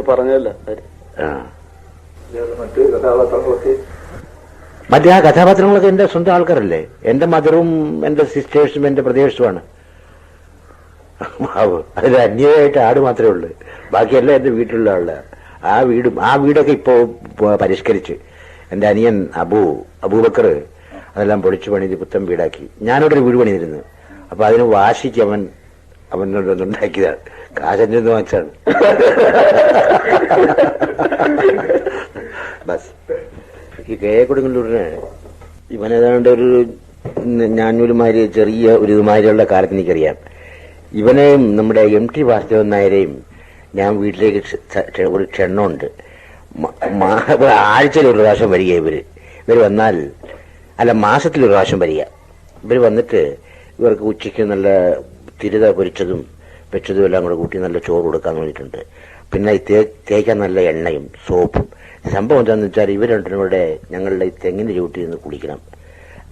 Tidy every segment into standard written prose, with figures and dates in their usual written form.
പറഞ്ഞല്ലോ. മറ്റേ ആ കഥാപാത്രങ്ങളൊക്കെ എന്റെ സ്വന്തം ആൾക്കാരല്ലേ. എന്റെ മദറും എന്റെ സിസ്റ്റേഴ്സും എന്റെ പ്രദേശവുമാണ്. അതിൽ അന്യമായിട്ട് ആട് മാത്രമേ ഉള്ളൂ. ബാക്കിയെല്ലാം എന്റെ വീട്ടിലുള്ള ആള്. ആ വീടൊക്കെ ഇപ്പോ പരിഷ്കരിച്ച് എന്റെ അനിയൻ അബൂബക്കർ അതെല്ലാം പൊളിച്ചു പണിത് പുത്തൻ വീടാക്കി. ഞാനവിടെ ഒരു വീട് പണിതിരുന്നു. അപ്പൊ അതിന് വാശിക്ക് അവനോടൊന്നുണ്ടാക്കിയതാണ്. കാശന്റെ വാങ്ങിച്ചാണ്. ബസ് ഈ കൊടുങ്ങല്ലൂരിന് ഇവനേതാണ്ട് ഒരു ഞാനൊരുമാതിരി ചെറിയ ഒരു ഇതുമാതിരിയുള്ള കാലത്ത് എനിക്കറിയാം. ഇവനെയും നമ്മുടെ MT വാസുദേവൻ നായരെയും ഞാൻ വീട്ടിലേക്ക് ഒരു ക്ഷണമുണ്ട്. ആഴ്ചയിൽ ഒരു പ്രാവശ്യം വരിക ഇവർ വന്നാൽ, അല്ല മാസത്തിലൊരു പ്രാവശ്യം വരിക. ഇവർ വന്നിട്ട് ഇവർക്ക് ഉച്ചയ്ക്ക് നല്ല തിരുത പൊരിച്ചതും വെച്ചതും എല്ലാം കൂടെ കൂട്ടി നല്ല ചോറ് കൊടുക്കാന്ന് പറഞ്ഞിട്ടുണ്ട്. പിന്നെ തേക്കാൻ നല്ല എണ്ണയും സോപ്പും. സംഭവം എന്താണെന്ന് വെച്ചാൽ ഇവർ രണ്ടിനും കൂടെ ഞങ്ങളുടെ ഈ തെങ്ങിന്റെ ചൂട്ടിൽ നിന്ന് കുളിക്കണം.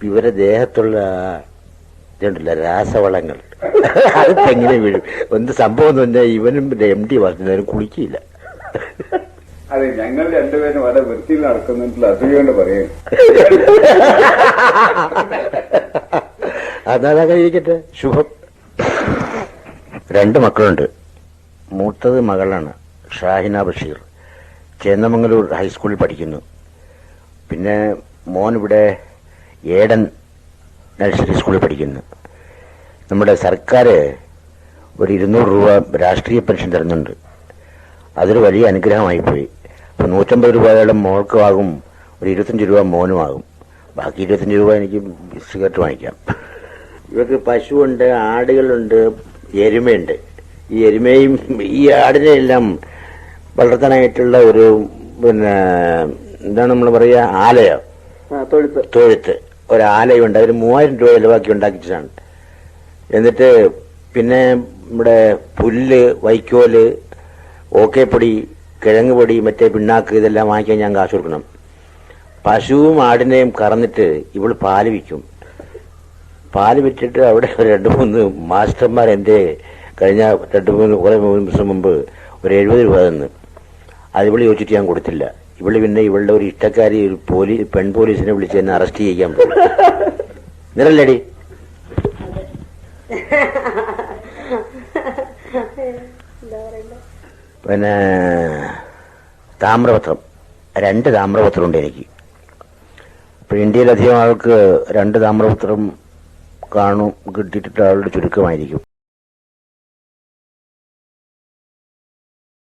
ഇവരുടെ ദേഹത്തുള്ള ഇതുണ്ടല്ല രാസവളങ്ങൾ അത് തെങ്ങിനെ വീഴും. എന്ത് സംഭവം എന്ന് പറഞ്ഞാൽ ഇവനും MT വാസുദേവനും കുളിക്കില്ല. അതെ, ഞങ്ങൾ രണ്ടുപേരും വളരെ വൃത്തിയിൽ നടക്കുന്നില്ല അസൂയോണ്ട് പറയും. അതാ ഇരിക്കട്ടെ. ശുഭം. 2 മക്കളുണ്ട്. മൂത്തത് മകളാണ് ഷാഹിന ബഷീർ, ചേന്നമംഗലൂർ ഹൈസ്കൂളിൽ പഠിക്കുന്നു. പിന്നെ മോൻ ഇവിടെ ഏഡൻ നഴ്സറി സ്കൂളിൽ പഠിക്കുന്നു. നമ്മുടെ സർക്കാർ ഒരു 200 രൂപ രാഷ്ട്രീയ പെൻഷൻ തരുന്നുണ്ട്. അതൊരു വലിയ അനുഗ്രഹമായിപ്പോയി. ഇപ്പൊ 150 രൂപയുടെ മോൾക്കും ആകും, ഒരു 25 രൂപ മോനും ആകും. ബാക്കി 25 രൂപ എനിക്ക് സിഗരറ്റ് വാങ്ങിക്കാം. ഇവർക്ക് പശുവുണ്ട്, ആടുകളുണ്ട്, എരുമയുണ്ട്. ഈ എരുമയും ഈ ആടിനെയെല്ലാം വളർത്താനായിട്ടുള്ള ഒരു എന്താണ് നമ്മൾ പറയുക, ആലയോ തൊഴുത്ത് ഒരാലയുണ്ട്. അതിന് 3000 രൂപ ചിലവാക്കി ഉണ്ടാക്കിച്ചതാണ്. എന്നിട്ട് പിന്നെ നമ്മുടെ പുല്ല്, വൈക്കോല്, ഓക്കേപ്പൊടി, കിഴങ്ങ് പൊടി, മറ്റേ പിണ്ണാക്ക് ഇതെല്ലാം വാങ്ങിക്കാൻ ഞാൻ കാശ് കൊടുക്കണം. പശുവും ആടിനെയും കറന്നിട്ട് ഇവള് പാല് വിൽക്കും. പാല് വിറ്റിട്ട് അവിടെ 2-3 മാസ്റ്റർമാർ എന്റെ കഴിഞ്ഞ 2-3 ദിവസം മുമ്പ് ഒരു 70 രൂപ തന്നു. അത് ഇവള് ചോദിച്ചിട്ട് ഞാൻ കൊടുത്തില്ല. ഇവള് പിന്നെ ഇവളുടെ ഒരു ഇഷ്ടക്കാരി ഒരു പെൺ പോലീസിനെ വിളിച്ച് എന്നെ അറസ്റ്റ് ചെയ്യാൻ പോകും. നിറല്ലേടി? പിന്നെ താമ്രപത്രം 2 താമ്രപത്രമുണ്ട് എനിക്ക്. ഇപ്പൊ ഇന്ത്യയിലധികം ആൾക്ക് 2 താമ്രപത്രം കിട്ടിയിട്ട് ആളുടെ ചുരുക്കമായിരിക്കും.